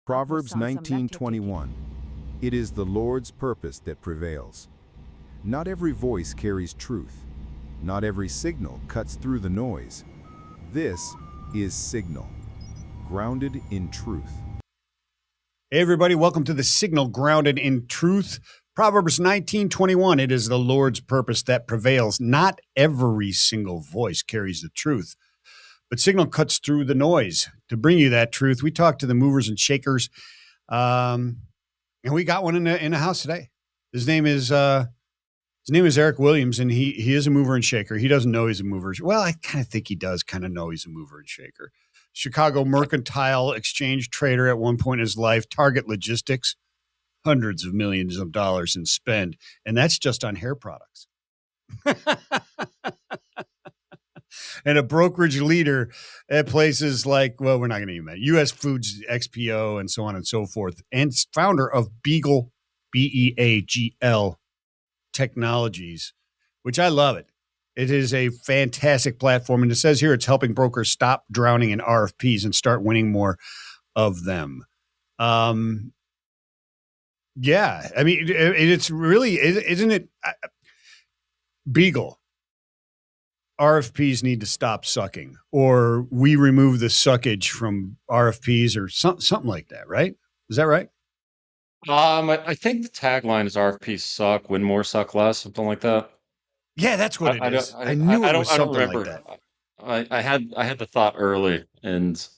Proverbs 19:21. It is the Lord's purpose that prevails. Not every voice carries truth. Not every signal cuts through the noise. This is Signal, grounded in truth. Hey everybody, welcome to the Signal Grounded in Truth. Proverbs 19:21. It is the Lord's purpose that prevails. Not every single voice carries the truth, but Signal cuts through the noise to bring you that truth. We talk to the movers and shakers, and we got one in the house today. His name is Eric Williams, and he is a mover and shaker. He doesn't know he's a mover. Well, I kind of think he does kind of know he's a mover and shaker. Chicago Mercantile Exchange trader at one point in his life, Target Logistics, hundreds of millions of dollars in spend, and that's just on hair products. And a brokerage leader at places like, well, we're not going to name that, US Foods, XPO, and so on and so forth, and founder of Beagl, Beagl Technologies, which I love it. It is a fantastic platform, and it says here it's helping brokers stop drowning in RFPs and start winning more of them. Yeah, I mean, it's really, isn't it? Beagl, RFPs need to stop sucking, or we remove the suckage from RFPs, or something like that, right? Is that right? I think the tagline is RFPs suck, win more, suck less, something like that. Yeah, that's what it is. I knew it was I don't something like remember. that. I had the thought early, and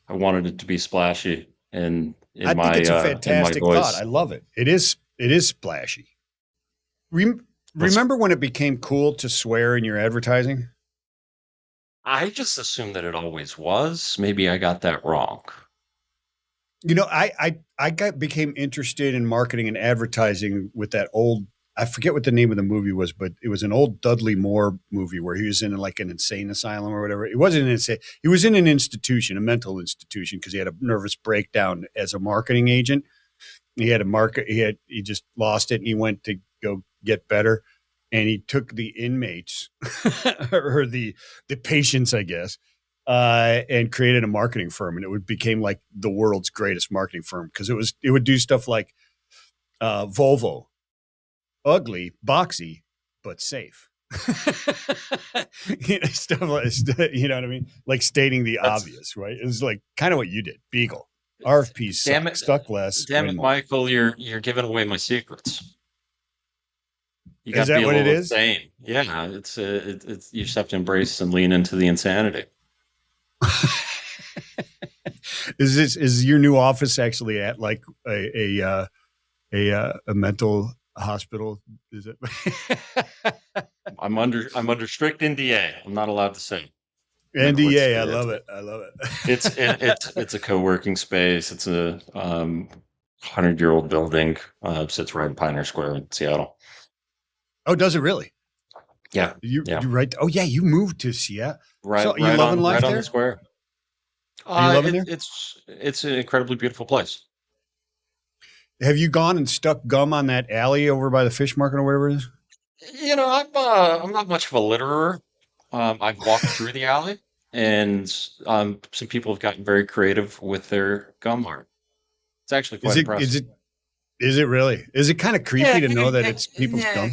I wanted it to be splashy and I think it's a fantastic in my thought. voice. I love it. It is splashy. Remember when it became cool to swear in your advertising? I just assumed that it always was. Maybe I got that wrong. You know, I became interested in marketing and advertising with that old, I forget what the name of the movie was, but it was an old Dudley Moore movie where he was in like an insane asylum or whatever. It wasn't an insane. He was in an institution, a mental institution, because he had a nervous breakdown as a marketing agent. He had a market. He just lost it, and he went to go get better. And he took the inmates or the patients, I guess, and created a marketing firm, and it became like the world's greatest marketing firm because it would do stuff like Volvo, ugly, boxy, but safe. Stuff like, you know what I mean? Like stating the obvious, right? It was like kind of what you did. Beagl, RFPs Damn it, stuck less. damn it, Michael, you're giving away my secrets. You got Is to be that a what it little is? insane. Yeah, it's you just have to embrace and lean into the insanity. Is your new office actually at like a mental hospital? Is it? I'm under strict NDA. I'm not allowed to say. NDA, I love it. I love it. It's a co-working space. It's a 100-year-old building. Sits right in Pioneer Square in Seattle. Oh, does it really? Yeah. You right? Oh, yeah. You moved to Seattle. Right. So you loving life right there? on the square. Are you loving there? It's an incredibly beautiful place. Have you gone and stuck gum on that alley over by the fish market or whatever it is? You know, I'm not much of a litterer. I've walked through the alley, and some people have gotten very creative with their gum art. It's actually quite impressive. Is it really? Is it kind of creepy to know that it's people's gum?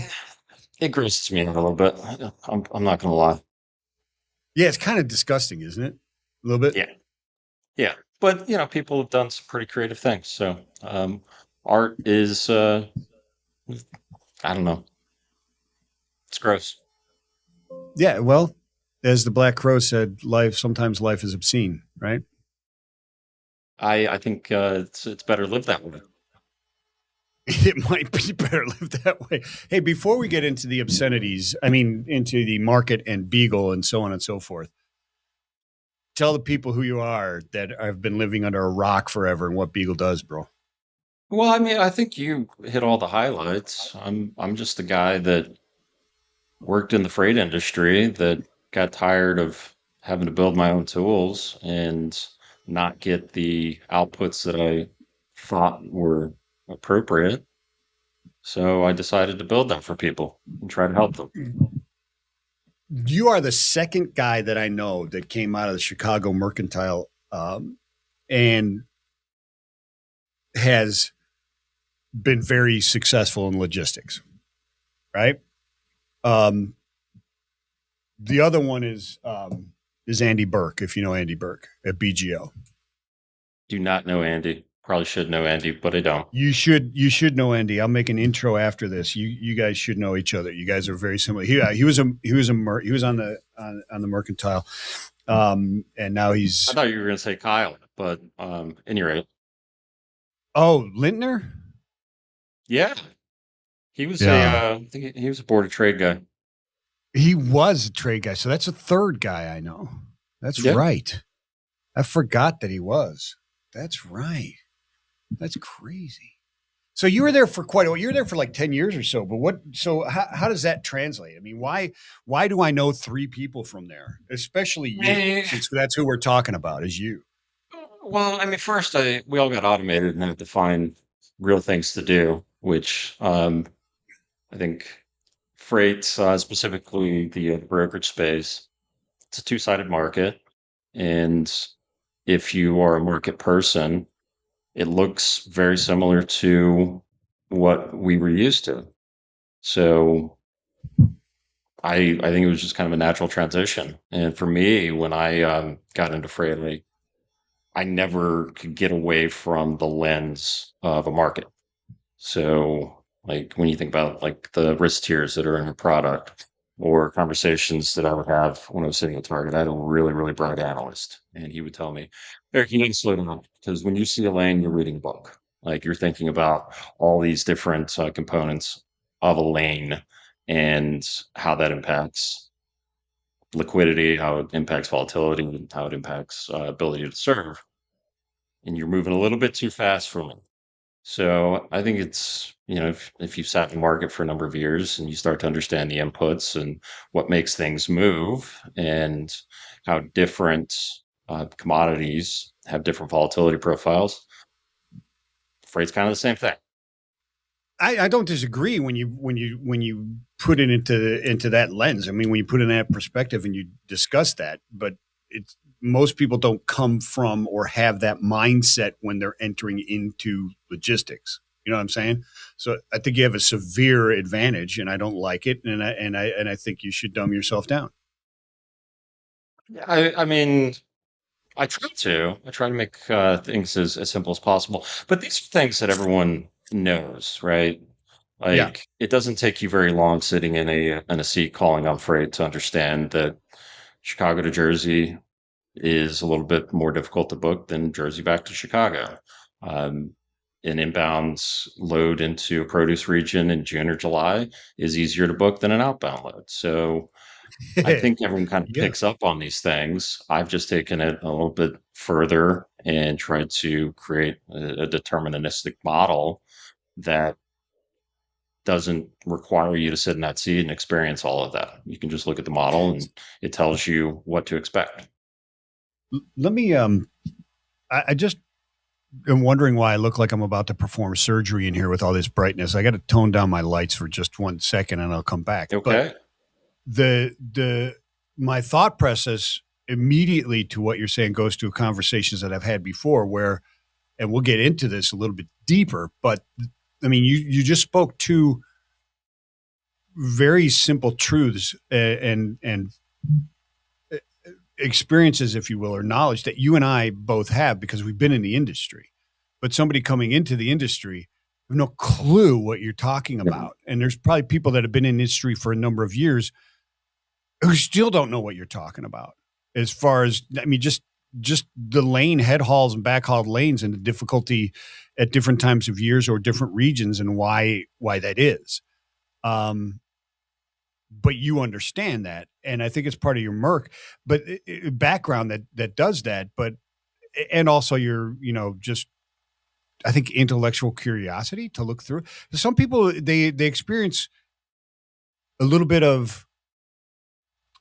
It grosses me out a little bit. I'm not gonna lie. Yeah, it's kind of disgusting, isn't it? A little bit. Yeah. But you know, people have done some pretty creative things. So art is I don't know. It's gross. Yeah. Well, as the Black Crow said, sometimes life is obscene, right? I think it's better lived that way. It might be better lived that way. Hey, before we get into the obscenities, into the market and Beagl and so on and so forth, tell the people who you are that have been living under a rock forever and what Beagl does, bro. Well, I mean, I think you hit all the highlights. I'm just a guy that worked in the freight industry that got tired of having to build my own tools and not get the outputs that I thought were appropriate. So I decided to build that for people and try to help them. You are the second guy that I know that came out of the Chicago Mercantile and has been very successful in logistics, right? Um, the other one is Andy Burke, if you know Andy Burke at BGO. Do not know Andy. Probably should know Andy, but I don't. You should know Andy. I'll make an intro after this. You guys should know each other. You guys are very similar. He was on the Mercantile, and now I he's thought you were going to say Kyle, but any rate, Lintner. yeah, he was Yeah, I think he was a board of trade guy. he was a trade guy. So that's a third guy I know. That's Yeah. right. I forgot that he was. That's right. That's crazy. So you were there for quite a while. You were there for like 10 years or so. But how does that translate? I mean, why do I know three people from there? Especially you, Eh, since that's who we're talking about is you. Well, I mean, first, we all got automated and had to find real things to do, which I think freight, specifically the brokerage space, it's a two-sided market. And if you are a market person, it looks very similar to what we were used to. So I think it was just kind of a natural transition. And for me, when I got into freight, I never could get away from the lens of a market. So, like when you think about like the risk tiers that are in a product or conversations that I would have when I was sitting at Target, I had a really, really bright analyst, and he would tell me, Eric, you need to slow down because when you see a lane, you're reading a book. Like you're thinking about all these different components of a lane and how that impacts liquidity, how it impacts volatility, and how it impacts ability to serve. And you're moving a little bit too fast for me. So I think it's, if you've sat in the market for a number of years and you start to understand the inputs and what makes things move and how different commodities have different volatility profiles, freight's kind of the same thing. I don't disagree when you put it into that lens. I mean, when you put it in that perspective and you discuss that, but it's most people don't come from or have that mindset when they're entering into logistics. You know what I'm saying? So I think you have a severe advantage, and I don't like it, and I think you should dumb yourself down. Yeah, I mean, I try to make things as simple as possible. But these are things that everyone knows, right? Yeah. Like it doesn't take you very long sitting in a seat calling on freight to understand that Chicago to Jersey is a little bit more difficult to book than Jersey back to Chicago. Um, an inbound load into a produce region in June or July is easier to book than an outbound load. So I think everyone kind of Yeah. picks up on these things. I've just taken it a little bit further and tried to create a deterministic model that doesn't require you to sit in that seat and experience all of that. You can just look at the model and it tells you what to expect. Let me. I just am wondering why I look like I'm about to perform surgery in here with all this brightness. I got to tone down my lights for just 1 second, and I'll come back. But Okay. the my thought process immediately to what you're saying goes to conversations that I've had before, where, and we'll get into this a little bit deeper. But I mean, you just spoke to very simple truths and experiences, if you will, or knowledge that you and I both have because we've been in the industry. But somebody coming into the industry have no clue what you're talking Yeah. about. And there's probably people that have been in the industry for a number of years who still don't know what you're talking about. As far as, I mean, just the lane head hauls and back hauled lanes and the difficulty at different times of years or different regions and why that is. But you understand that, and I think it's part of your Merc, but background that does that. But and also your just I think intellectual curiosity to look through. Some people they experience a little bit of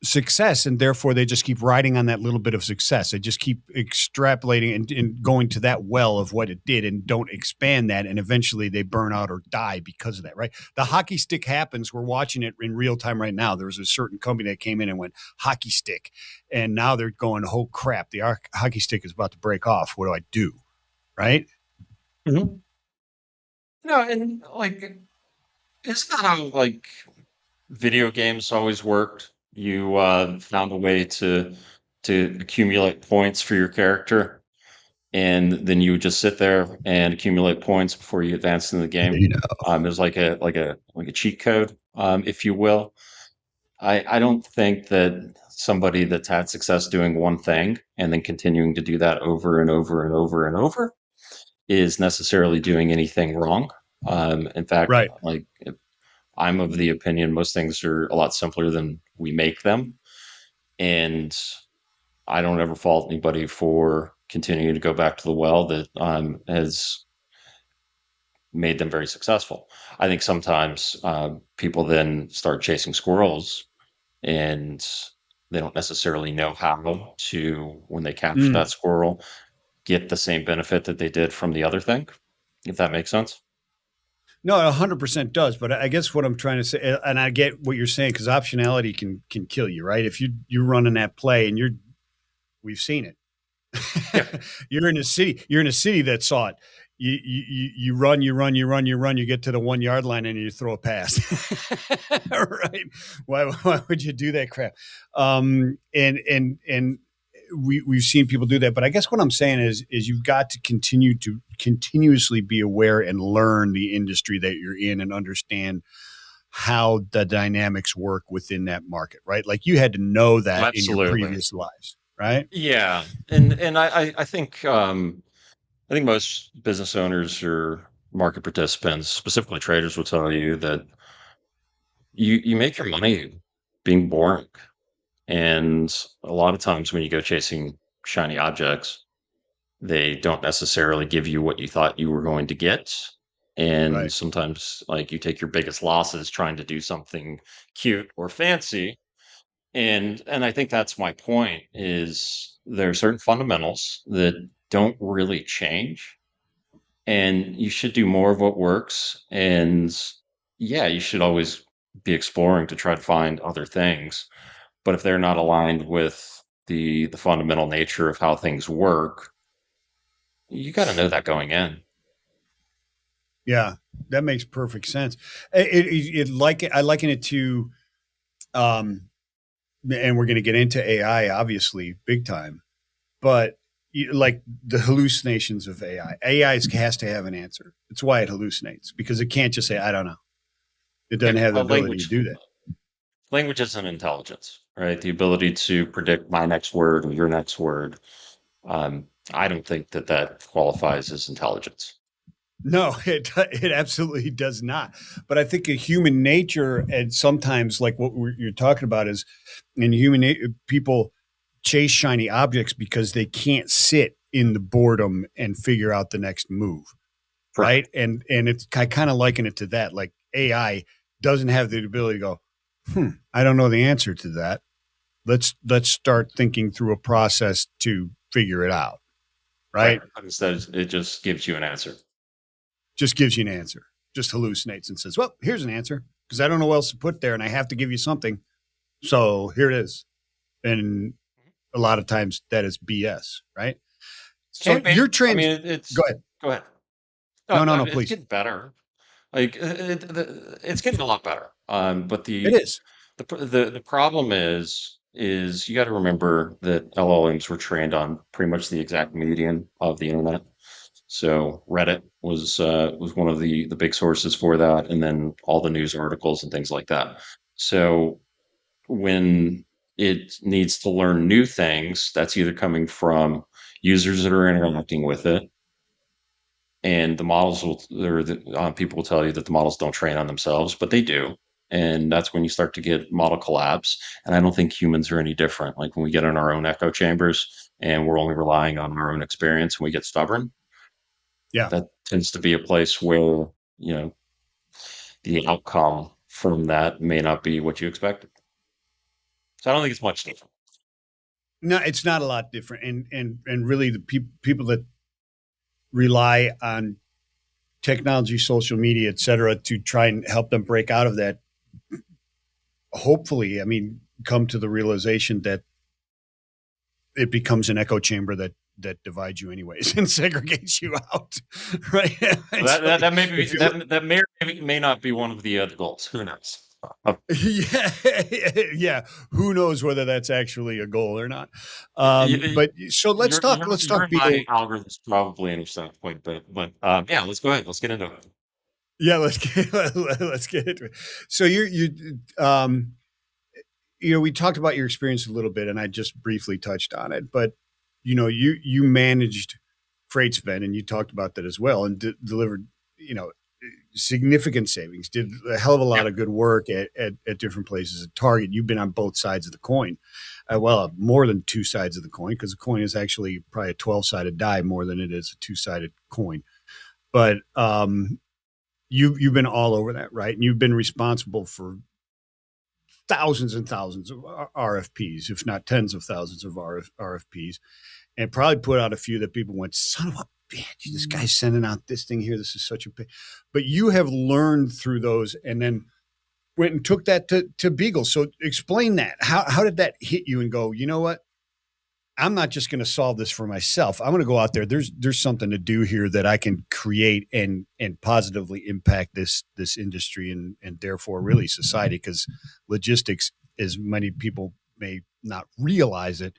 success and therefore they just keep riding on that little bit of success. They just keep extrapolating and going to that well of what it did and don't expand that, and eventually they burn out or die because of that, right? The hockey stick happens. We're watching it in real time right now. There was a certain company that came in and went hockey stick, and now they're going, oh crap, the hockey stick is about to break off. What do I do? Right? Mhm. No, and like, isn't that how like video games always worked? You found a way to accumulate points for your character, and then you would just sit there and accumulate points before you advance in the game. You know, It was like a cheat code, if you will. I don't think that somebody that's had success doing one thing and then continuing to do that over and over and over and over is necessarily doing anything wrong. In fact, right. like I'm of the opinion most things are a lot simpler than we make them, and I don't ever fault anybody for continuing to go back to the well that has made them very successful. I think sometimes people then start chasing squirrels and they don't necessarily know how to, when they capture Mm. that squirrel, get the same benefit that they did from the other thing, if that makes sense. No, it 100% does. But I guess what I'm trying to say, and I get what you're saying, because optionality can kill you, right? If you're running that play and we've seen it. Yeah. You're in a city. You're in a city that saw it. You run, you run, you run, you run. You get to the 1 yard line and you throw a pass. Right? Why would you do that crap? And we've seen people do that. But I guess what I'm saying is you've got to continuously be aware and learn the industry that you're in and understand how the dynamics work within that market. Right? Like you had to know that in your Absolutely. previous lives. Right? Yeah. And I think most business owners or market participants, specifically traders, will tell you that you make your money being boring. And a lot of times when you go chasing shiny objects, they don't necessarily give you what you thought you were going to get. And Right. sometimes like you take your biggest losses trying to do something cute or fancy. And I think that's my point is there are certain fundamentals that don't really change, and you should do more of what works. And yeah, you should always be exploring to try to find other things. But if they're not aligned with the fundamental nature of how things work, you got to know that going in. Yeah, that makes perfect sense. I liken it to, um, and we're going to get into AI, obviously, big time. But like the hallucinations of AI, has to have an answer. It's why it hallucinates because it can't just say, "I don't know." It Yeah, doesn't have the well, ability to do that. language is an intelligence, right? The ability to predict my next word or your next word. I don't think that that qualifies as intelligence. No, it absolutely does not. But I think a human nature, and sometimes like what you're talking about is in people chase shiny objects because they can't sit in the boredom and figure out the next move, Correct. right? And it's I kind of liken it to that. Like AI doesn't have the ability to go, I don't know the answer to that. Let's start thinking through a process to figure it out, Right. right? But instead, it just gives you an answer. Just gives you an answer, just hallucinates and says, well, here's an answer because I don't know what else to put there and I have to give you something. So here it is. And a lot of times that is BS, right? So Can be. you're I trans. mean, Go ahead. go ahead. No, No, no, I no, mean, it's please. getting better. Like it's getting a lot better. But It is. the problem is you got to remember that LLMs were trained on pretty much the exact median of the internet. So Reddit was one of the big sources for that, and then all the news articles and things like that. So when it needs to learn new things, that's either coming from users that are interacting with it, and the models will, or people will tell you that the models don't train on themselves, but they do. And that's when you start to get model collapse. And I don't think humans are any different. Like when we get in our own echo chambers and we're only relying on our own experience and we get stubborn, Yeah. that tends to be a place where, you know, the outcome from that may not be what you expected. So I don't think it's much different. No, it's not a lot different. And really the people that rely on technology, social media, et cetera, to try and help them break out of that, hopefully, I mean, come to the realization that it becomes an echo chamber that that divides you anyways and segregates you out, right? And That so that, that may be if you look, that may not be one of the goals. Who knows? yeah, yeah, who knows whether that's actually a goal or not? You, you- But so let's you're talk. you're Let's you're talk in my Beagle. algorithms probably understand that point, but yeah, let's go ahead. Let's get into it. Yeah, let's get let's get into it. So we talked about your experience a little bit, and I just briefly touched on it. But you managed freight spend, and you talked about that as well, and delivered significant savings. Did a hell of a lot Yeah. of good work at different places. At Target, you've been on both sides of the coin. Well, more than two sides of the coin, because the coin is actually probably a 12-sided die more than it is a two-sided coin. But you've been all over that, right? And you've been responsible for thousands and thousands of RFPs, if not tens of thousands of RFPs, and probably put out a few that people went, son of a bitch, this guy's sending out this thing here. This is such a pain. But you have learned through those and then went and took that to Beagl. So explain that. How did that hit you and go, you know what? I'm not just going to solve this for myself. I'm going to go out there. There's something to do here that I can create and positively impact this industry and therefore really society, because logistics, as many people may not realize it,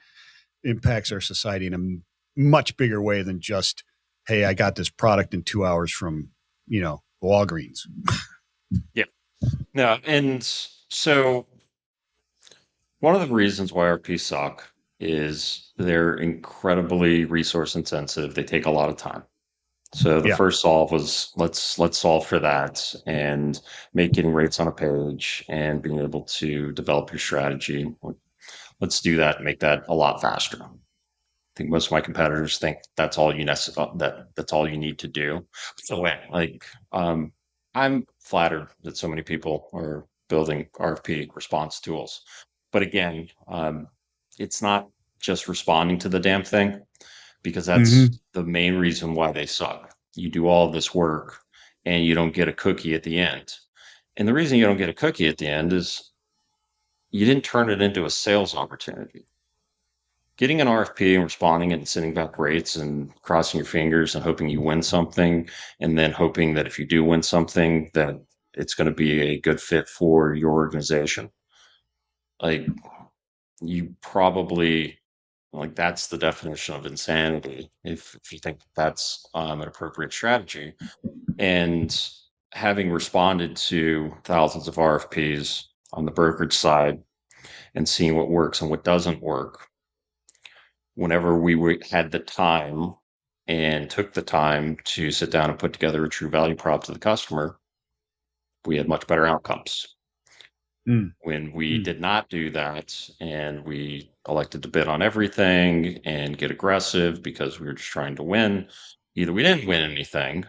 impacts our society in a much bigger way than just, hey, I got this product in 2 hours from Walgreens. Yeah. No, and so one of the reasons why RPs suck is they're incredibly resource intensive. They take a lot of time. So the Yeah. first solve was let's solve for that and make getting rates on a page and being able to develop your strategy. Let's do that and make that a lot faster. I think most of my competitors think that's all that's all you need to do. So I'm flattered that so many people are building RFP response tools. But again, it's not just responding to the damn thing, because that's Mm-hmm. the main reason why they suck. You do all this work and you don't get a cookie at the end. And the reason you don't get a cookie at the end is you didn't turn it into a sales opportunity. Getting an RFP and responding and sending back rates and crossing your fingers and hoping you win something, and then hoping that if you do win something, that it's going to be a good fit for your organization. Like you probably like that's the definition of insanity if you think that's an appropriate strategy. And having responded to thousands of RFPs on the brokerage side and seeing what works and what doesn't work, whenever had the time and took the time to sit down and put together a true value prop to the customer, we had much better outcomes. When we Mm-hmm. did not do that and we elected to bid on everything and get aggressive because we were just trying to win, either we didn't win anything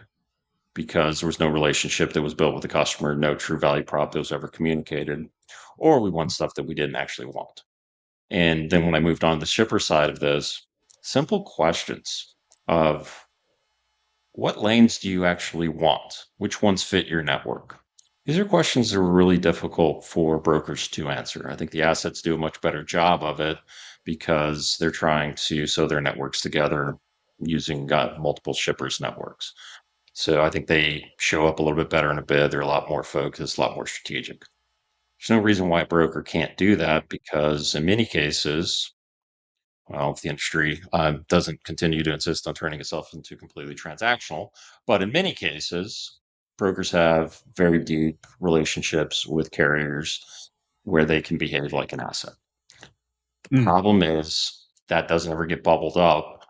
because there was no relationship that was built with the customer, no true value prop that was ever communicated, or we won stuff that we didn't actually want. And then when I moved on to the shipper side of this, simple questions of what lanes do you actually want? Which ones fit your network? These are questions that are really difficult for brokers to answer. I think the assets do a much better job of it because they're trying to sew their networks together using multiple shippers networks. So I think they show up a little bit better in a bid. They're a lot more focused, a lot more strategic. There's no reason why a broker can't do that because in many cases, well, if the industry doesn't continue to insist on turning itself into completely transactional, but in many cases, brokers have very deep relationships with carriers where they can behave like an asset. The Mm. problem is that doesn't ever get bubbled up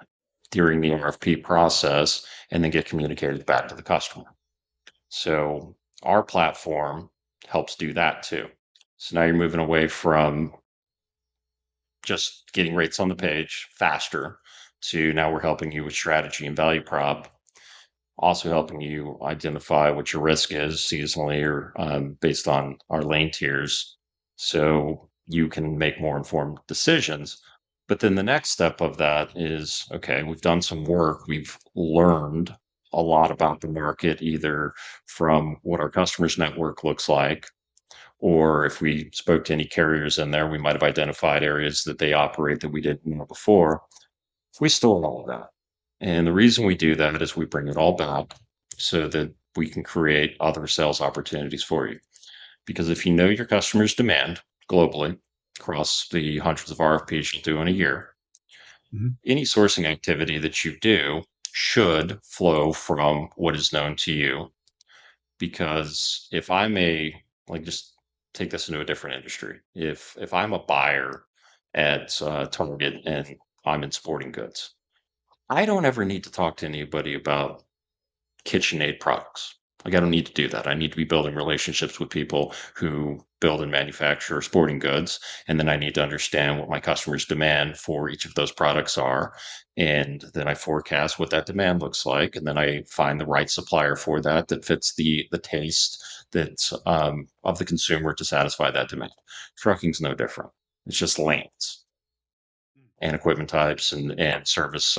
during the RFP process and then get communicated back to the customer. So our platform helps do that too. So now you're moving away from just getting rates on the page faster to now we're helping you with strategy and value prop, also helping you identify what your risk is seasonally or based on our lane tiers so you can make more informed decisions. But then the next step of that is okay, we've done some work, we've learned a lot about the market, either from what our customers' network looks like, or if we spoke to any carriers in there, we might have identified areas that they operate that we didn't know before. We store all of that. And the reason we do that is we bring it all back so that we can create other sales opportunities for you. Because if you know your customers' demand globally across the hundreds of RFPs you'll do in a year, Mhm. any sourcing activity that you do should flow from what is known to you. Because if I'm like, just take this into a different industry. If I'm a buyer at Target and I'm in sporting goods, I don't ever need to talk to anybody about KitchenAid products. Like, I don't need to do that. I need to be building relationships with people who build and manufacture sporting goods. And then I need to understand what my customers' demand for each of those products are. And then I forecast what that demand looks like. And then I find the right supplier for that that fits the taste that's of the consumer to satisfy that demand. Trucking's no different. It's just lanes and equipment types and service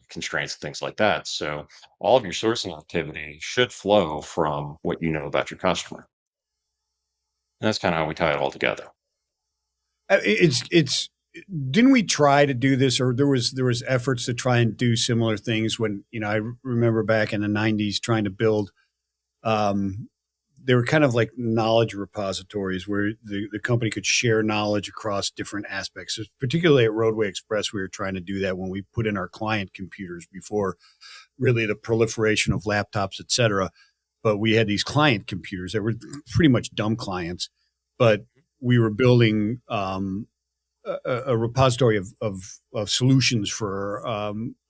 constraints and things like that. So all of your sourcing activity should flow from what you know about your customer. And that's kind of how we tie it all together. It's didn't we try to do this, or there was efforts to try and do similar things when, I remember back in the 90s trying to build, um, they were kind of like knowledge repositories where the company could share knowledge across different aspects. So particularly at Roadway Express, we were trying to do that when we put in our client computers before really the proliferation of laptops, et cetera. But we had these client computers that were pretty much dumb clients, but we were building a repository of solutions for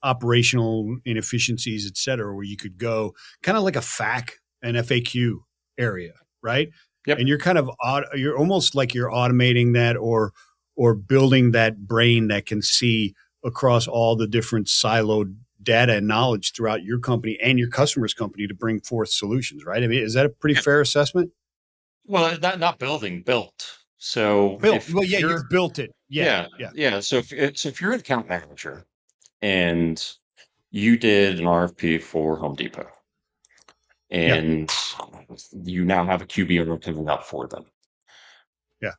operational inefficiencies, et cetera, where you could go kind of like a an FAQ area, right? Yep. And you're kind of you're almost like you're automating that, or building that brain that can see across all the different siloed data and knowledge throughout your company and your customer's company to bring forth solutions, right? I mean, is that a pretty Yeah. fair assessment? Well, not building, built. So Built. if Well, if yeah, you're you've built it. Yeah, yeah, yeah, yeah. So if you're an account manager and you did an RFP for Home Depot yeah, and you now have a QBO coming up for them, yeah.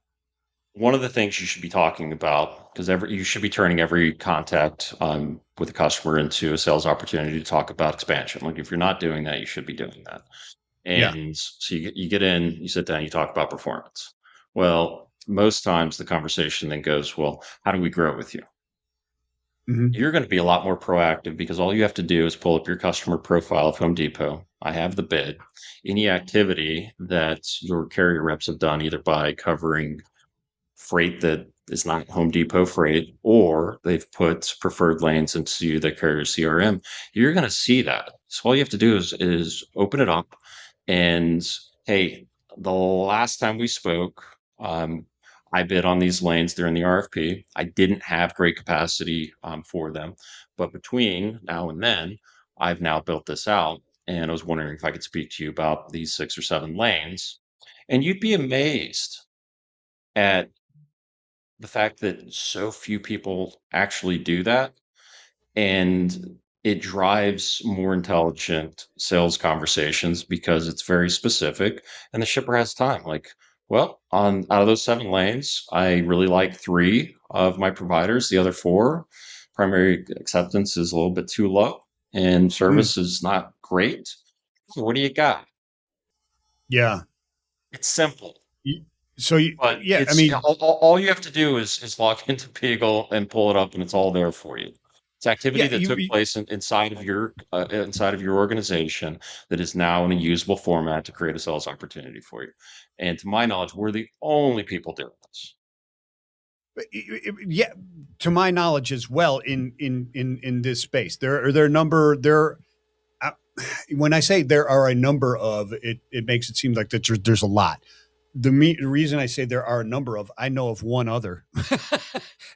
one of the things you should be talking about, because you should be turning every contact with a customer into a sales opportunity to talk about expansion. Like, if you're not doing that, you should be doing that. Yeah. And so you get in, you sit down, you talk about performance. Well, most times the conversation then goes, well, how do we grow with you? Mhm. You're going to be a lot more proactive because all you have to do is pull up your customer profile of Home Depot. I have the bid. Any activity that your carrier reps have done, either by covering freight that is not Home Depot freight, or they've put preferred lanes into the carrier CRM, you're going to see that. So all you have to do is open it up and, hey, the last time we spoke, I bid on these lanes during the RFP. I didn't have great capacity for them, but between now and then, I've now built this out. And I was wondering if I could speak to you about these 6 or 7 lanes. And you'd be amazed at the fact that so few people actually do that, and it drives more intelligent sales conversations because it's very specific and the shipper has time. Like, well, on out of those 7 lanes, I really like 3 of my providers. The other 4, primary acceptance is a little bit too low and Mm. service is not great. So what do you got? Yeah. It's simple. Y- So, But yeah, I it's mean, all you have to do is log into Beagle and pull it up, and it's all there for you. It's activity yeah, that took place inside of your organization that is now in a usable format to create a sales opportunity for you. And to my knowledge, we're the only people doing this. yeah, to my knowledge as well in this space. There are a number there. Uh, when I say there are a number of it, it makes it seem like that there's a lot. The reason I say there are a number of, I know of one other,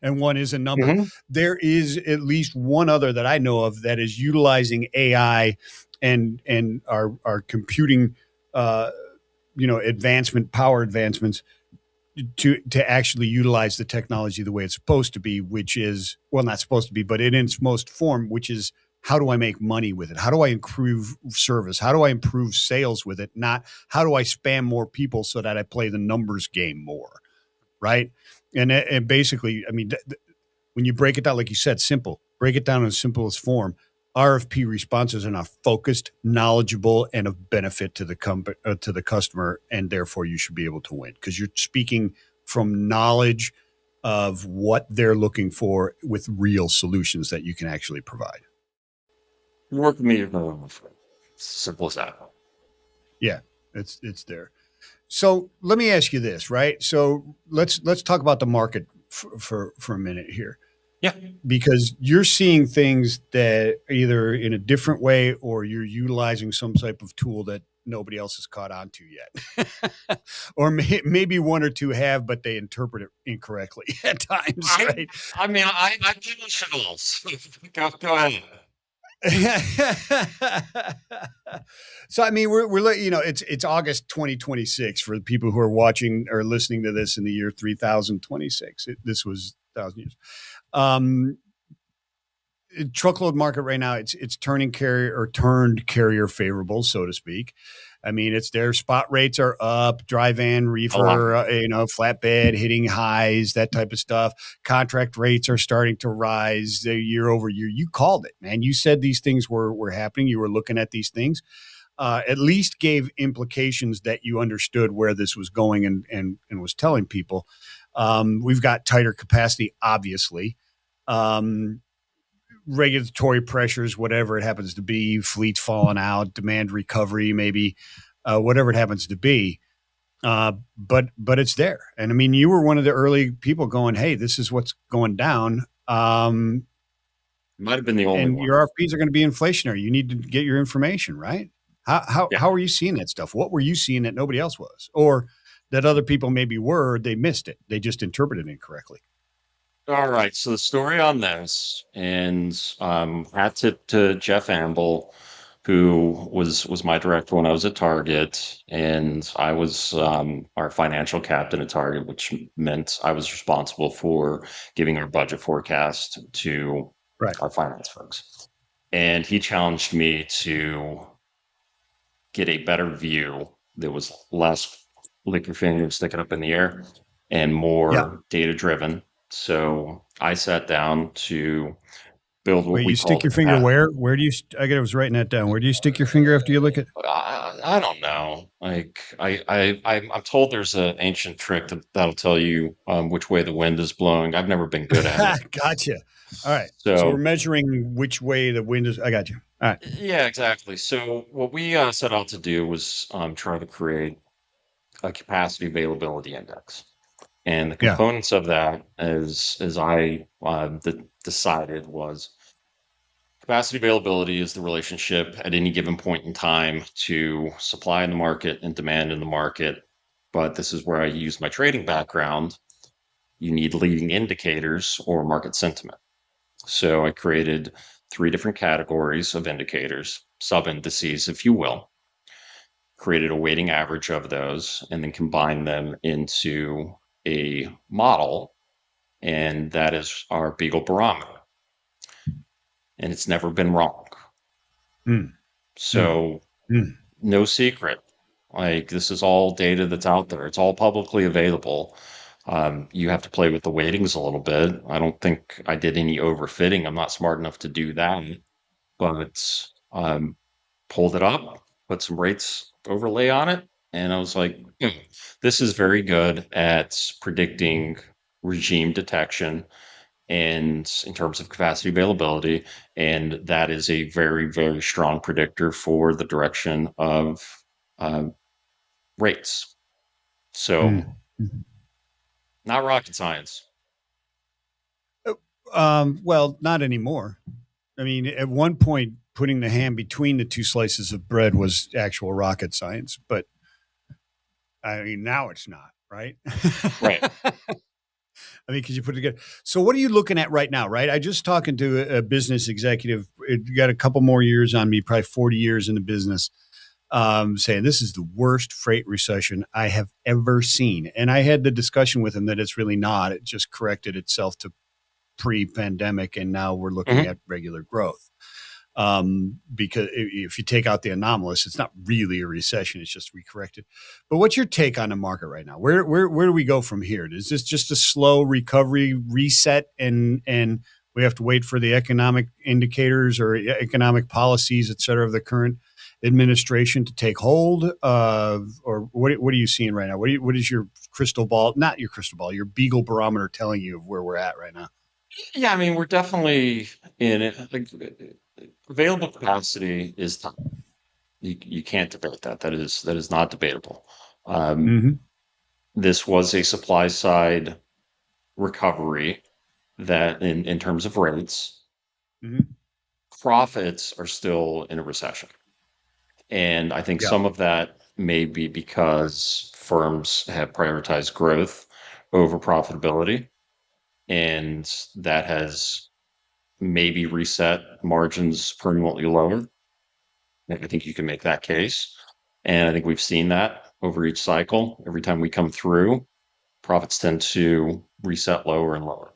and one is a number. Mhm. There is at least one other that I know of that is utilizing AI and our computing, uh, power advancements to actually utilize the technology the way it's supposed to be, which is, well, not supposed to be, but in its most form, which is, how do I make money with it? How do I improve service? How do I improve sales with it? Not how do I spam more people so that I play the numbers game more, right? And basically, I mean, when you break it down, like you said, simple. break it down in the simplest form. RFP responses are not focused, knowledgeable, and of benefit to the customer, and therefore you should be able to win because you're speaking from knowledge of what they're looking for with real solutions that you can actually provide. Work with me. Simple as that. Yeah, it's there. So let me ask you this, right? So let's talk about the market for a minute here. Yeah. Because you're seeing things that either in a different way or you're utilizing some type of tool that nobody else has caught on to yet. Or maybe one or two have, but they interpret it incorrectly at times, right? I mean, I publish it all. So go ahead. So I mean, we're it's August 2026 for the people who are watching or listening to this in the year 3026. This was 1,000 years. Truckload market right now, it's turned carrier favorable, so to speak. I mean, it's their spot rates are up, dry van, reefer, flatbed hitting highs, that type of stuff. Contract rates are starting to rise year over year. You called it, man. You said these things were happening. You were looking at these things. At least gave implications that you understood where this was going and was telling people. We've got tighter capacity, obviously. Regulatory pressures, whatever it happens to be, fleets falling out, demand recovery, maybe whatever it happens to be. But it's there. And I mean, you were one of the early people going, hey, this is what's going down. Might have been the only and one. Your RFPs are going to be inflationary. You need to get your information, right? How are you seeing that stuff? What were you seeing that nobody else was? Or that other people maybe were, they missed it. They just interpreted it incorrectly. All right. So the story on this, and hat tip to Jeff Amble, who was my director when I was at Target, and I was our financial captain at Target, which meant I was responsible for giving our budget forecast to our finance folks. And he challenged me to get a better view that was less lick your finger and stick it up in the air and more data driven. So I sat down to build what we stick your finger where? Where do you? I was writing that down. Where do you stick your finger after you lick it? I don't know. Like I'm told there's an ancient trick that'll tell you which way the wind is blowing. I've never been good at it. Gotcha. All right. So we're measuring which way the wind is. I got you. All right. Yeah, exactly. So what we set out to do was try to create a capacity availability index. And the components of that, as I decided, was capacity availability is the relationship at any given point in time to supply in the market and demand in the market. But this is where I use my trading background. You need leading indicators or market sentiment. So I created 3 different categories of indicators, sub-indices, if you will, created a weighting average of those, and then combined them into a model, and that is our Beagl barometer. And it's never been wrong. So no secret. Like, this is all data that's out there. It's all publicly available. You have to play with the weightings a little bit. I don't think I did any overfitting. I'm not smart enough to do that. But pulled it up, put some rates overlay on it, and I was like, this is very good at predicting regime detection and in terms of capacity availability. And that is a very, very strong predictor for the direction of rates. So not rocket science. Well, not anymore. I mean, at one point, putting the ham between the 2 slices of bread was actual rocket science, but I mean, now it's not, right? Right. I mean, because you put it together. So what are you looking at right now, right? I just talking to a business executive, got a couple more years on me, probably 40 years in the business, saying this is the worst freight recession I have ever seen. And I had the discussion with him that it's really not. It just corrected itself to pre-pandemic, and now we're looking at regular growth. Because if you take out the anomalous, it's not really a recession; it's just recorrected. But what's your take on the market right now? Where do we go from here? Is this just a slow recovery reset, and We have to wait for the economic indicators or economic policies, et cetera, of the current administration to take hold? Or what are you seeing right now? What is your crystal ball, not your crystal ball, your Beagle barometer telling you of where we're at right now? Yeah, I mean, we're definitely in it. Like, available capacity is tough. You can't debate that. That is not debatable. Um, Mm-hmm. this was a supply side recovery that in terms of rates, Mm-hmm. profits are still in a recession. And I think Yeah. some of that may be because firms have prioritized growth over profitability, and that has maybe reset margins permanently lower. I think you can make that case. And I think we've seen that over each cycle. Every time we come through, profits tend to reset lower and lower.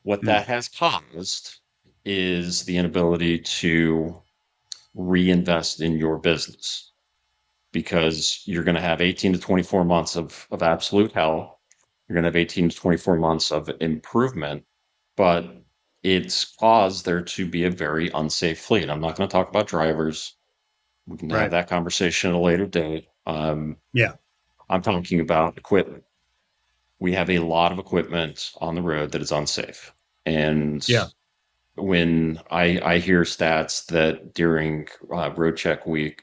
What Mm. that has caused is the inability to reinvest in your business because you're going to have 18 to 24 months of absolute hell. You're going to have 18 to 24 months of improvement, but it's caused there to be a very unsafe fleet. I'm not going to talk about drivers. We can have Right. that conversation at a later date. Yeah. I'm talking about equipment. We have a lot of equipment on the road that is unsafe. And Yeah. when I hear stats that during road check week,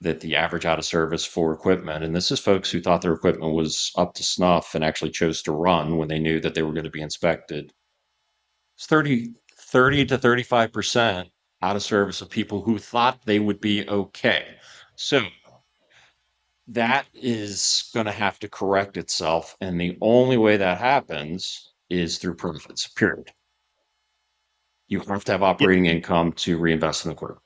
that the average out of service for equipment, and this is folks who thought their equipment was up to snuff and actually chose to run when they knew that they were going to be inspected, it's 30 to 35% out of service of people who thought they would be okay. So that is going to have to correct itself. And the only way that happens is through profits, period. You have to have Yeah. operating income to reinvest in the equipment.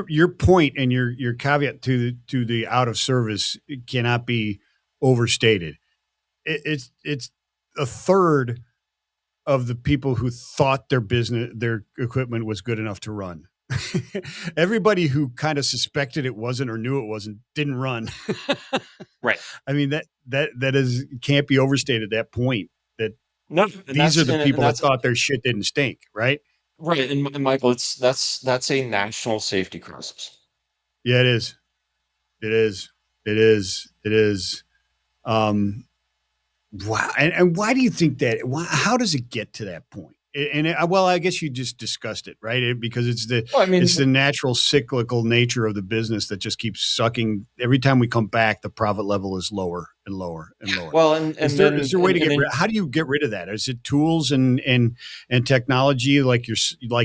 Your point and your caveat to the out of service cannot be overstated. It's a third of the people who thought their equipment was good enough to run. Everybody who kind of suspected it wasn't or knew it wasn't didn't run. Right. I mean that is can't be overstated. That point that No, and these that's are the and people that that's thought their shit didn't stink, right? right. And Michael, it's that's a national safety crisis. Yeah, it is. It is. It is. It is. Um, wow. And why do you think that? Why, how does it get to that point? Well, I guess you just discussed it, right? Because Well, I it's mean, the natural cyclical nature of the business that just keeps sucking. Every time we come back, the profit level is lower and lower and lower. well, and Is then there a way to and get then how do you get rid of that? Is it tools and technology like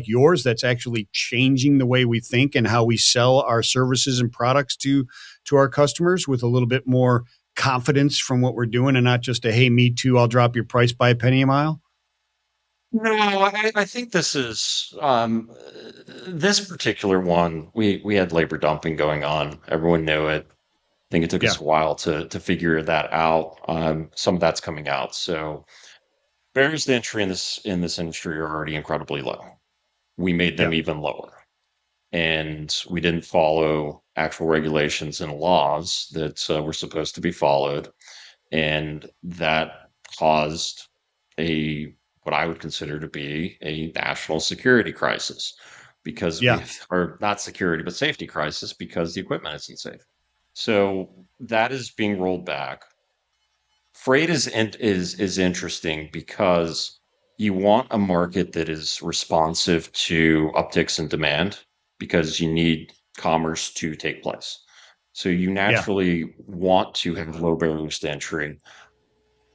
yours that's actually changing the way we think and how we sell our services and products to our customers with a little bit more confidence from what we're doing and not just a hey, me too, I'll drop your price by a penny a mile? no, I think this is this particular one. We had labor dumping going on. Everyone knew it. I think it took us Yeah, a while to figure that out. Some of that's coming out. So barriers to entry in this industry are already incredibly low. We made them yeah, even lower, and we didn't follow actual regulations and laws that were supposed to be followed, and that caused a what I would consider to be a national security crisis because yeah, or not security, but safety crisis because the equipment isn't safe. So that is being rolled back. Freight is interesting because you want a market that is responsive to upticks in demand because you need commerce to take place. So you yeah. naturally want to have low barriers to entry.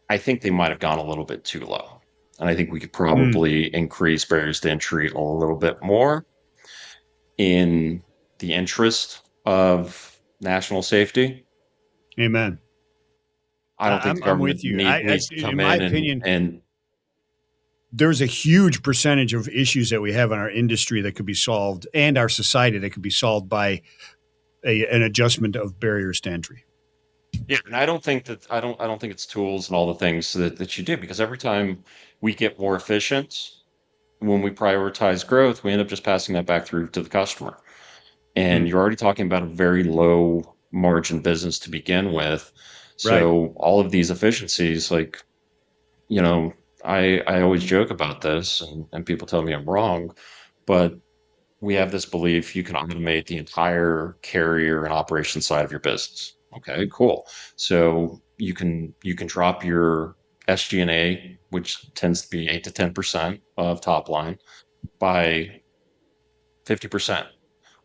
I think they might have gone a little bit too low. And I think we could Mm, probably increase barriers to entry a little bit more in the interest of national safety. amen. I don't think the I'm with government you. needs to In come my in opinion, and there's a huge percentage of issues that we have in our industry that could be solved and our society that could be solved by an adjustment of barriers to entry. yeah, and I don't think it's tools and all the things that you do because every time we get more efficient, when we prioritize growth, we end up just passing that back through to the customer. And Mm, you're already talking about a very low margin business to begin with. right. So all of these efficiencies, like, you know, I always joke about this, and people tell me I'm wrong, but we have this belief you can automate the entire carrier and operation side of your business. Okay, cool. So you can drop your SG&A, which tends to be 8 to 10% of top line, by 50%.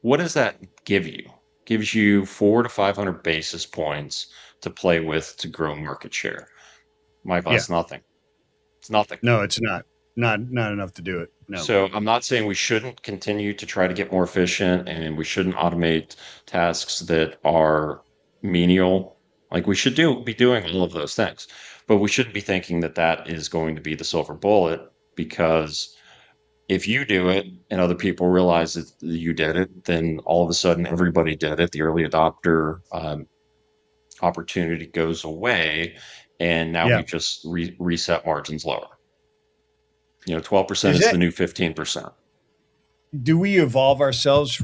What does that give you? Gives you 400 to 500 basis points to play with to grow market share. Michael, Yeah. that's nothing. It's nothing. No, it's not. Not enough to do it. No. So I'm not saying we shouldn't continue to try to get more efficient and we shouldn't automate tasks that are menial. Like we should be doing all of those things, but we shouldn't be thinking that that is going to be the silver bullet because if you do it and other people realize that you did it, then all of a sudden everybody did it. The early adopter opportunity goes away, and now Yeah. we just reset margins lower. 12% Is is the that new 15%. do we evolve ourselves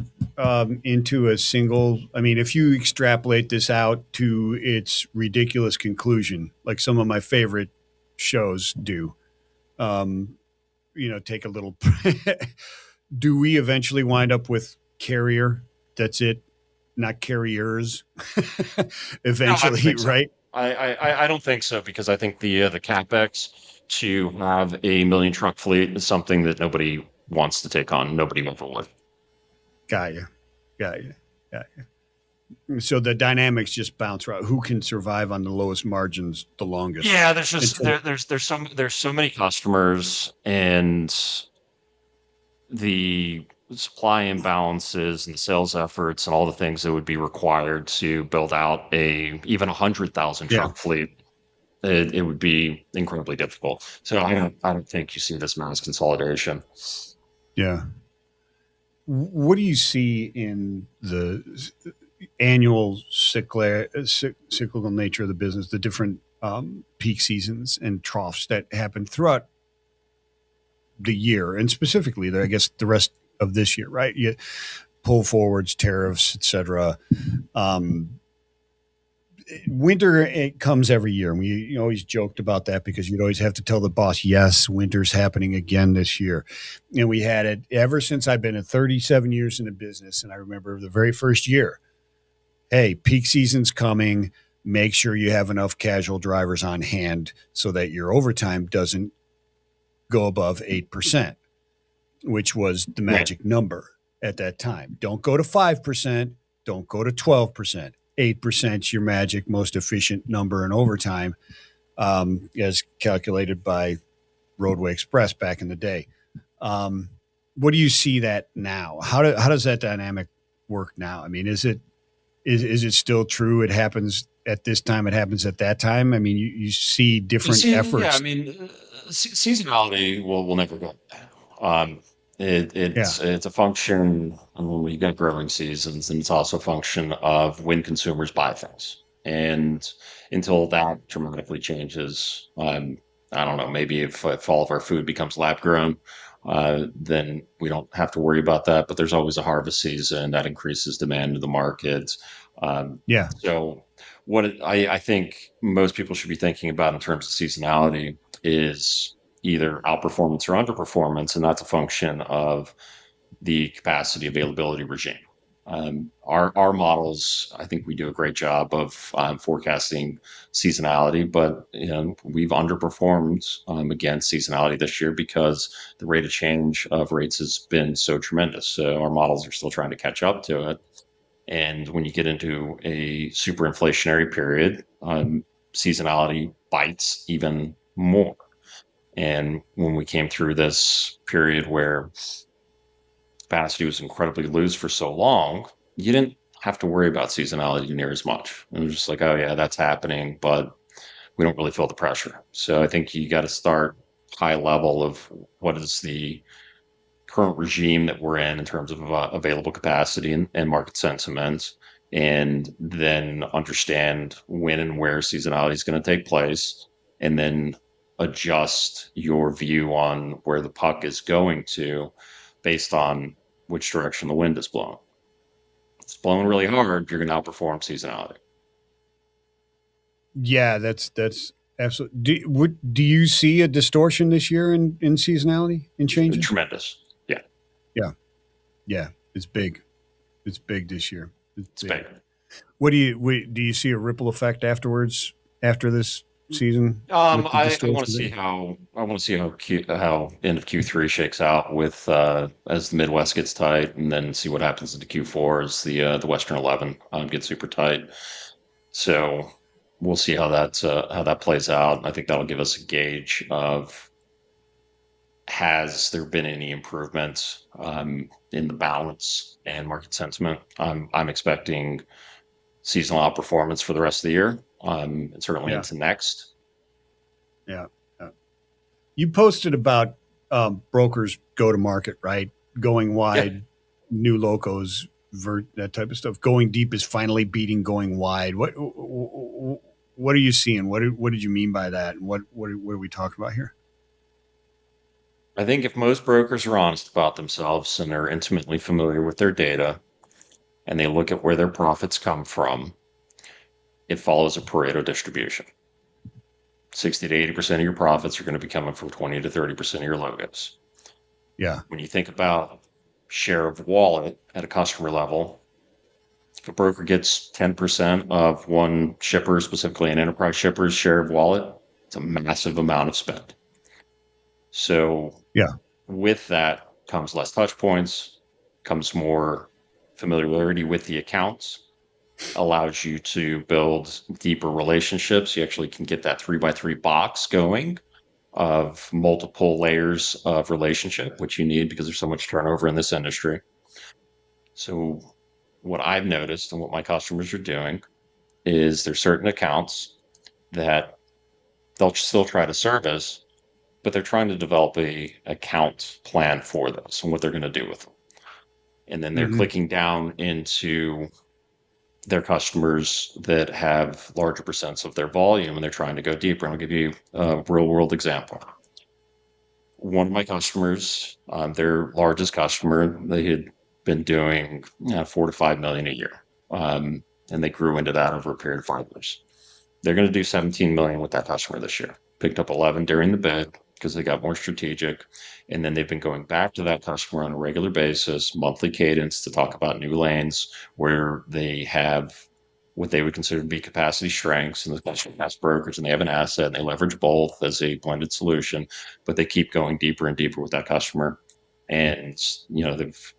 into a single? I mean, if you extrapolate this out to its ridiculous conclusion, like some of my favorite shows do, um, take a little. Do we eventually wind up with carrier? That's it, not carriers. No, I don't Eventually, think so. right? I don't think so because I think the capex to have a million truck fleet is something that nobody wants to take on. Nobody ever would. Got you. Got you. Got you. So the dynamics just bounce around. Who can survive on the lowest margins the longest? Yeah, there's just Until there's so many customers and the supply imbalances and the sales efforts and all the things that would be required to build out a even 100,000 yeah, truck fleet. It would be incredibly difficult. So I don't think you see this mass consolidation. yeah. What do you see in the annual cyclical nature of the business, the different peak seasons and troughs that happen throughout the year, and specifically, I guess, the rest of this year, right? You pull forwards, tariffs, etc. Um, Winter, it comes every year, and we always joked about that because you'd always have to tell the boss, "Yes, winter's happening again this year," and we had it ever since I've been at 37 years in the business, and I remember the very first year. Hey, peak season's coming. Make sure you have enough casual drivers on hand so that your overtime doesn't go above 8%, which was the Right. magic number at that time. Don't go to 5%. Don't go to 12%. 8% is your magic, most efficient number in overtime, as calculated by Roadway Express back in the day. Um, what do you see that now? How does that dynamic work now? I mean, is it still true? It happens at this time. It happens at that time. I mean, you see You different see, yeah, I efforts. mean, seasonality will never go. Um, Yeah, it's a function when we get growing seasons, and it's also a function of when consumers buy things. And until that dramatically changes, I don't know, maybe if all of our food becomes lab grown, then we don't have to worry about that. But there's always a harvest season that increases demand in the market. yeah, So I think most people should be thinking about in terms of seasonality is either outperformance or underperformance, and that's a function of the capacity availability regime. Our models, I think we do a great job of forecasting seasonality, but we've underperformed against seasonality this year because the rate of change of rates has been so tremendous. So our models are still trying to catch up to it. And when you get into a super inflationary period, seasonality bites even more. And when we came through this period where capacity was incredibly loose for so long, you didn't have to worry about seasonality near as much. It was just like, oh, yeah, that's happening, but we don't really feel the pressure. So I think you got to start high level of what is the current regime that we're in terms of available capacity and market sentiment, and then understand when and where seasonality is going to take place, and then adjust your view on where the puck is going to based on which direction the wind is blowing. If it's blowing really hard, you're going to outperform seasonality. yeah. That's Absolutely. Do you see a distortion this year in seasonality in changes? Tremendous. Yeah, Yeah, yeah, it's big. It's big this year. It's it's big. big. Do you see a ripple effect afterwards after this season with the I want to see distortion? how how end of Q3 shakes out with as the Midwest gets tight, and then see what happens into Q4 as the Western 11 gets super tight. So we'll see how that plays out. I think that'll give us a gauge of has there been any improvements in the balance and market sentiment. I'm expecting seasonal outperformance for the rest of the year, and certainly Yeah, into next. yeah. Yeah. You posted about brokers go to market, right? Going Yeah, wide, new locos, that type of stuff. Going deep is finally beating going wide. What are you seeing? What did you mean by that? And what are we talking about here? I think if most brokers are honest about themselves and are intimately familiar with their data and they look at where their profits come from, it follows a Pareto distribution. 60 to 80% of your profits are going to be coming from 20 to 30% of your logos. Yeah, When you think about share of wallet at a customer level, if a broker gets 10% of one shipper, specifically an enterprise shipper's share of wallet, it's a massive amount of spend. So yeah. with that comes less touch points, comes more familiarity with the accounts, allows you to build deeper relationships. You actually can get that 3x3 box going of multiple layers of relationship, which you need because there's so much turnover in this industry. So what I've noticed and what my customers are doing is there's certain accounts that they'll still try to service, but they're trying to develop a account plan for those and what they're going to do with them. And then they're Hmm. clicking down into their customers that have larger percents of their volume and they're trying to go deeper. And I'll give you a real world example. One of my customers, their largest customer, they had been doing 4 to 5 million a year. And they grew into that over a period of 5 years. They're going to do 17 million with that customer this year. Picked up 11 during the bid because they got more strategic. And then they've been going back to that customer on a regular basis, monthly cadence to talk about new lanes where they have what they would consider to be capacity strengths and the customer has brokers and they have an asset and they leverage both as a blended solution, but they keep going deeper and deeper with that customer. And, they've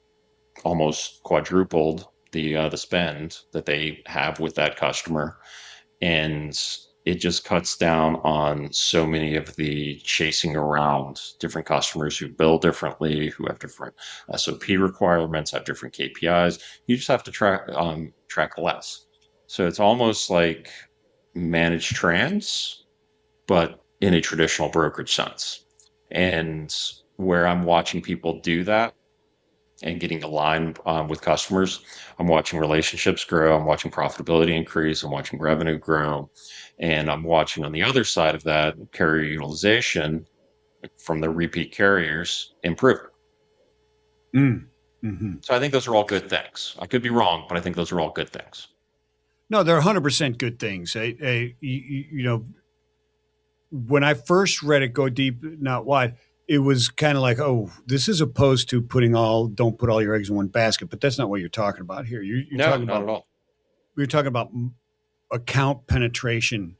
almost quadrupled the spend that they have with that customer, and it just cuts down on so many of the chasing around different customers who bill differently, who have different SOP requirements, have different KPIs. You just have to track less. So it's almost like managed trans, but in a traditional brokerage sense. And where I'm watching people do that and getting aligned with customers. I'm watching relationships grow. I'm watching profitability increase. I'm watching revenue grow. And I'm watching on the other side of that carrier utilization from the repeat carriers improve. Mm. Hmm. So I think those are all good things. I could be wrong, but I think those are all good things. No, they're 100% good things. You know, when I first read it, go deep, not wide, it was kind of like, oh, this is opposed to don't put all your eggs in one basket. But that's not what you're talking about here. No, not at all. You're talking about account penetration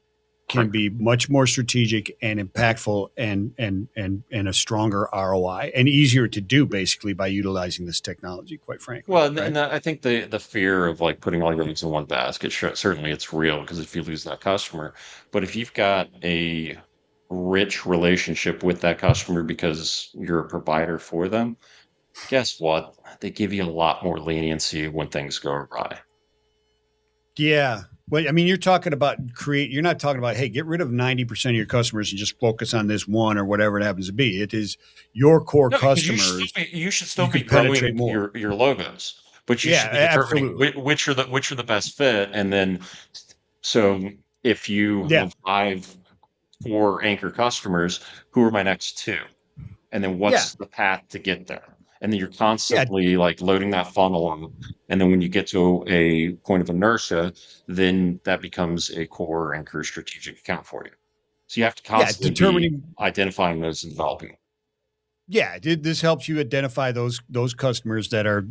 can Correct. be much more strategic and impactful and a stronger ROI and easier to do basically by utilizing this technology, quite frankly. Well, and, Right. and I think the fear of like putting all your eggs in one basket, certainly it's real because if you lose that customer, but if you've got a rich relationship with that customer because you're a provider for them, guess what? They give you a lot more leniency when things go awry. Yeah. Well, I mean, you're not talking about, hey, get rid of 90% of your customers and just focus on this one or whatever it happens to be. It is your core No, because customers. you should still You be can penetrate growing more. your logos, but you Yeah, should be determining absolutely. which are the best fit, and then so if you Yeah. have four anchor customers, who are my next two? And then Yeah. what's the path to get there? And then you're Yeah. constantly like loading that funnel on. And then when you get to a point of inertia, then that becomes a core anchor strategic account for you. So you have to Yeah, constantly be determining. identifying those and developing them. Yeah, this helps you identify those customers that are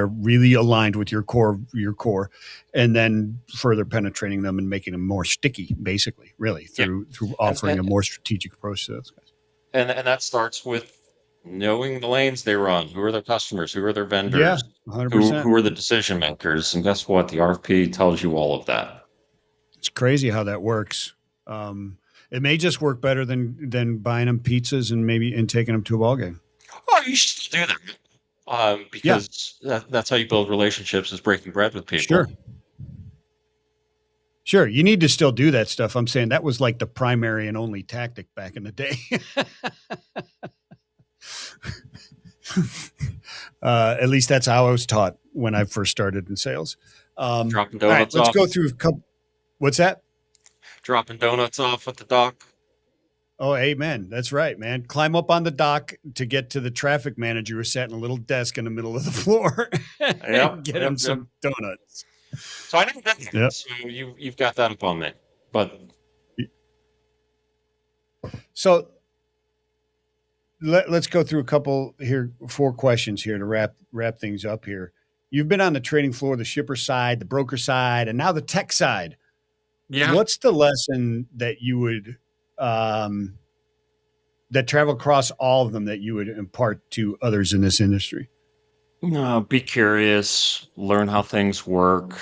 really aligned with your core, and then further penetrating them and making them more sticky, basically, really Yeah. through And, offering and, a more strategic approach to those guys. and that starts with knowing the lanes they run. Who are their customers? Who are their Yeah, vendors? 100%. Who are the decision makers? And guess what? The RFP tells you all of that. It's crazy how that works. Um, it may just work better than buying them pizzas and taking them to a ball game. Oh, you should still do that. Yeah, Because that's how you build relationships is breaking bread with sure. people. Sure, you need to still do that stuff. I'm saying that was like the primary and only tactic back in the day. At least that's how I was taught when I first started in sales. Dropping All right, donuts let's off. go through a couple. What's that? Dropping donuts off at the dock. Oh, amen. That's right, man. Climb up on the dock to get to the traffic manager who sat in a little desk in the middle of the floor and Yep, get yep, him yep. some donuts. So I never did that. Yep. So you've got that up on me. But So let's go through a couple here, 4 questions here to wrap things up here. You've been on the trading floor, the shipper side, the broker side, and now the tech side. yeah, What's the lesson that you would that travel across all of them that you would impart to others in this industry? be curious, learn how things work.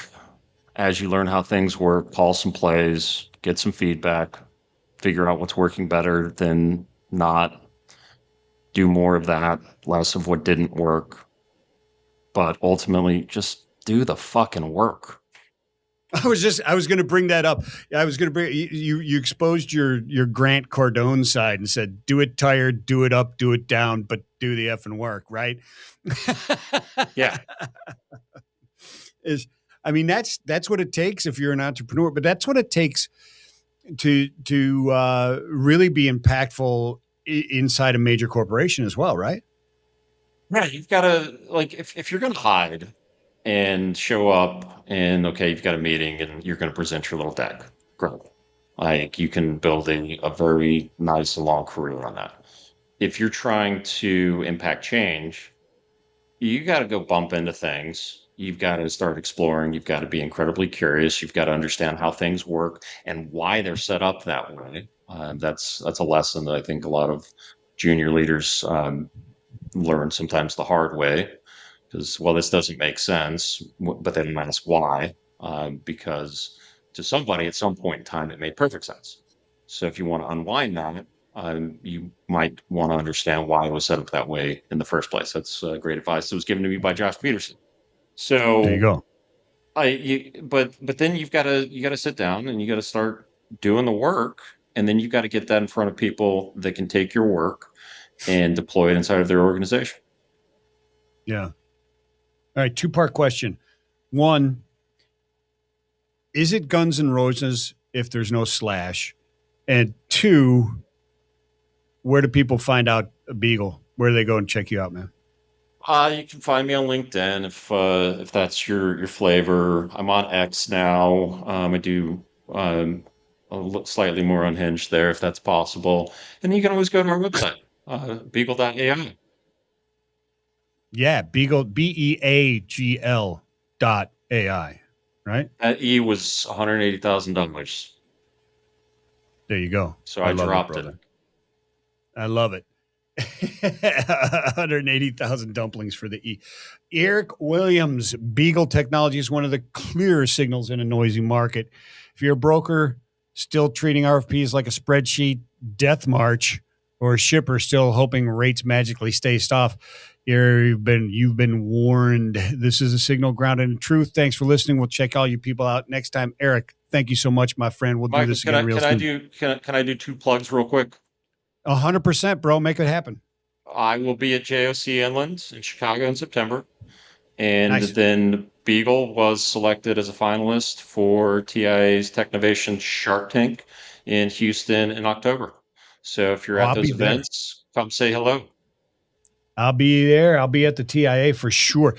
As you learn how things work, call some plays, get some feedback, figure out what's working better than not. Do more of that, less of what didn't work. But ultimately, just do the fucking work. I was going to bring that up. I was going to bring you exposed your Grant Cardone side and said, do it tired, do it up, do it down, but do the effing work, right? Yeah. Is I mean that's what it takes if you're an entrepreneur, but that's what it takes to really be impactful inside a major corporation as well, right? Yeah, you've got to, like, if you're going to hide and show up and, okay, you've got a meeting and you're going to present your little deck, great. Like, you can build a very nice and long career on that. If you're trying to impact change, you got to go bump into things. You've got to start exploring. You've got to be incredibly curious. You've got to understand how things work and why they're set up that way. That's a lesson that I think a lot of junior leaders learn sometimes the hard way. Because, well, this doesn't make sense, but then ask why. Because to somebody at some point in time, it made perfect sense. So if you want to unwind that, you might want to understand why it was set up that way in the first place. That's great advice that was given to me by Josh Peterson. There you So go. but then you gotta sit down and you got to start doing the work, and then you got to get that in front of people that can take your work and deploy it inside of their organization. Yeah. All right, two-part question. One, is it Guns N' Roses if there's no Slash? And two, where do people find out Beagl? Where do they go and check you out, man? You can find me on LinkedIn if that's your flavor. I'm on X now. I do slightly more unhinged there if that's possible. And you can always go to our website, beagle.ai. Yeah, Beagl, Beagl.ai, right? That E was $180,000, There you go. so I I love it, dropped it. brother. I love it. 180,000 dumplings for the E. Eric Williams, Beagl Technologies, one of the clearer signals in a noisy market. If you're a broker still treating RFPs like a spreadsheet death march, or a shipper still hoping rates magically stay off, you've been warned. This is a signal grounded in truth. Thanks for listening. We'll check all you people out next time. Eric, thank you so much, my friend. We'll do Michael, this again real soon. can I do two plugs real quick? 100%, bro. Make it happen. I will be at JOC Inland in Chicago in September. And Nice. then Beagle was selected as a finalist for TIA's Technovation Shark Tank in Houston in October. So if you're Oh, at I'll those be there. events, come say hello. I'll be there. I'll be at the TIA for sure.